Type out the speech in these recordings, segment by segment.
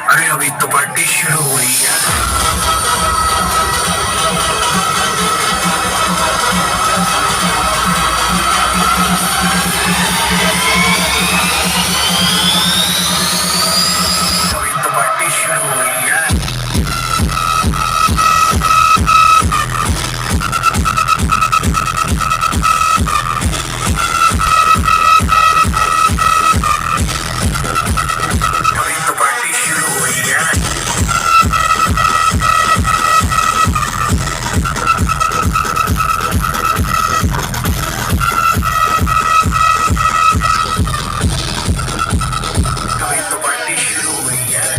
अरे अभी तो पार्टी शुरू हुई है। अभी तो पार्टी शुरू हुई है। अभी तो पार्टी शुरू हुई है। अभी तो पार्टी शुरू हुई है।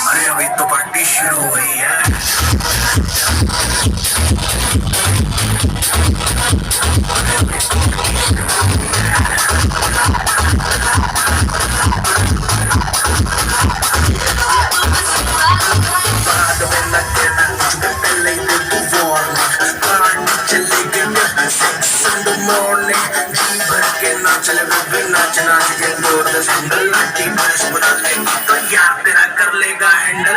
अरे अभी तो पार्टी शुरू हुई है। बाद में न देना पहले ही दे तू warning। पार्टी चलेगी ना 6 in the morning। जी भर के ना चले बेबी नाच नाच के दो दस सिंगल लाठी बस बुला लेगा तो यार तेरा कर लेगा हैंडल।